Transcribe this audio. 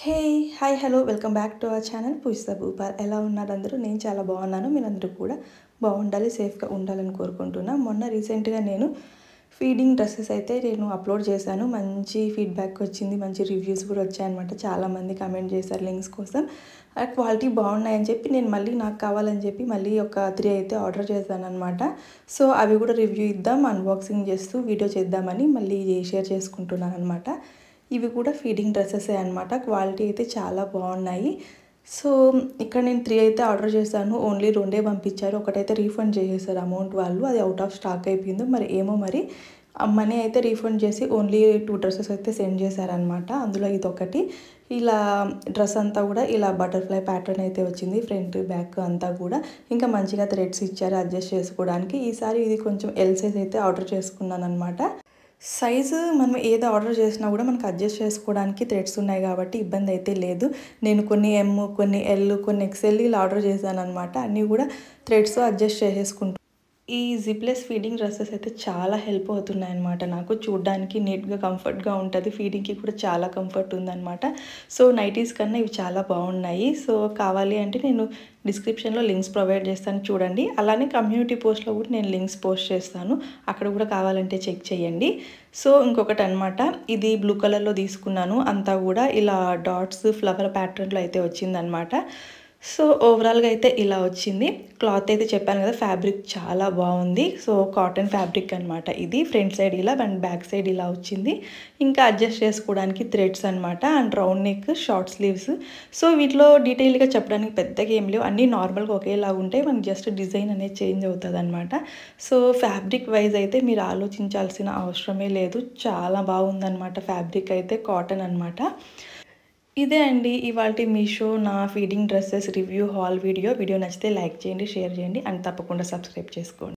Hey hi hello welcome back to our channel Poojitha Bhupal. ఎలా ఉన్నారు అందరూ? నేను చాలా బాగున్నాను. మీరందరూ కూడా బాగుండాలి, సేఫ్గా ఉండాలని కోరుకుంటున్నా. మొన్న రీసెంట్గా నేను ఫీడింగ్ డ్రెస్సెస్ అయితే నేను అప్లోడ్ చేశాను. మంచి ఫీడ్బ్యాక్ వచ్చింది, మంచి రివ్యూస్ కూడా వచ్చాయన్నమాట. చాలామంది కమెంట్ చేశారు లింక్స్ కోసం. ఆ క్వాలిటీ బాగున్నాయని చెప్పి నేను మళ్ళీ నాకు కావాలని చెప్పి మళ్ళీ ఒక 3 అయితే ఆర్డర్ చేశాను అనమాట. సో అవి కూడా రివ్యూ ఇద్దాం, అన్బాక్సింగ్ చేస్తూ వీడియో చేద్దామని మళ్ళీ షేర్ చేసుకుంటున్నాను అనమాట. ఇవి కూడా ఫీడింగ్ డ్రెస్సెసే అనమాట. క్వాలిటీ అయితే చాలా బాగున్నాయి. సో ఇక్కడ నేను 3 అయితే ఆర్డర్ చేశాను. ఓన్లీ 2 పంపించారు. ఒకటైతే రీఫండ్ చేసేసారు అమౌంట్ వాళ్ళు. అది అవుట్ ఆఫ్ స్టాక్ అయిపోయిందో మరి ఏమో మరి. మనీ అయితే రీఫండ్ చేసి ఓన్లీ 2 డ్రెస్సెస్ అయితే సెండ్ చేశారనమాట. అందులో ఇదొకటి. ఇలా డ్రెస్ అంతా కూడా ఇలా బటర్ఫ్లై ప్యాటర్న్ అయితే వచ్చింది. ఫ్రంట్ బ్యాక్ అంతా కూడా ఇంకా మంచిగా థ్రెడ్స్ ఇచ్చారు అడ్జస్ట్ చేసుకోవడానికి. ఈసారి ఇది కొంచెం ఎల్ సైజ్ అయితే ఆర్డర్ చేసుకున్నాను అనమాట. సైజు మనం ఏది ఆర్డర్ చేసినా కూడా మనకు అడ్జస్ట్ చేసుకోవడానికి థ్రెడ్స్ ఉన్నాయి కాబట్టి ఇబ్బంది అయితే లేదు. నేను కొన్ని ఎమ్, కొన్ని ఎల్, కొన్ని ఎక్స్ఎల్ ఇలా ఆర్డర్ చేశాను అనమాట. అన్నీ కూడా థ్రెడ్స్ అడ్జస్ట్ చేసేసుకుంటాను. ఈ జిప్లెస్ ఫీడింగ్ డ్రెస్సెస్ అయితే చాలా హెల్ప్ అవుతున్నాయి అనమాట. నాకు చూడడానికి నీట్గా కంఫర్ట్గా ఉంటుంది. ఫీడింగ్కి కూడా చాలా కంఫర్ట్ ఉందన్నమాట. సో నైటీస్ కన్నా ఇవి చాలా బాగున్నాయి. సో కావాలి అంటే నేను డిస్క్రిప్షన్లో లింక్స్ ప్రొవైడ్ చేస్తాను, చూడండి. అలానే కమ్యూనిటీ పోస్ట్లో కూడా నేను లింక్స్ పోస్ట్ చేస్తాను, అక్కడ కూడా కావాలంటే చెక్ చేయండి. సో ఇంకొకటి అనమాట, ఇది బ్లూ కలర్లో తీసుకున్నాను. అంతా కూడా ఇలా డాట్స్ ఫ్లవర్ ప్యాటర్న్లో అయితే వచ్చిందనమాట. సో ఓవరాల్గా అయితే ఇలా వచ్చింది. క్లాత్ అయితే చెప్పాను కదా, ఫ్యాబ్రిక్ చాలా బాగుంది. సో కాటన్ ఫ్యాబ్రిక్ అనమాట. ఇది ఫ్రంట్ సైడ్ ఇలా అండ్ బ్యాక్ సైడ్ ఇలా వచ్చింది. ఇంకా అడ్జస్ట్ చేసుకోవడానికి థ్రెడ్స్ అనమాట. And round neck, short sleeves. So వీటిలో డీటెయిల్గా చెప్పడానికి పెద్దగా ఏం లేవు, అన్నీ నార్మల్గా ఒకేలాగా ఉంటాయి. మనకి జస్ట్ డిజైన్ అనేది చేంజ్ అవుతుంది అనమాట. సో ఫ్యాబ్రిక్ వైజ్ అయితే మీరు ఆలోచించాల్సిన అవసరమే లేదు. చాలా బాగుందన్నమాట. ఫ్యాబ్రిక్ అయితే కాటన్ అనమాట. ఇదే అండి ఇవాల్టి మీషో నా feeding dresses review hall video. Video నచ్చితే లైక్ చేయండి, షేర్ చేయండి అండ్ తప్పకుండా సబ్స్క్రైబ్ చేసుకోండి.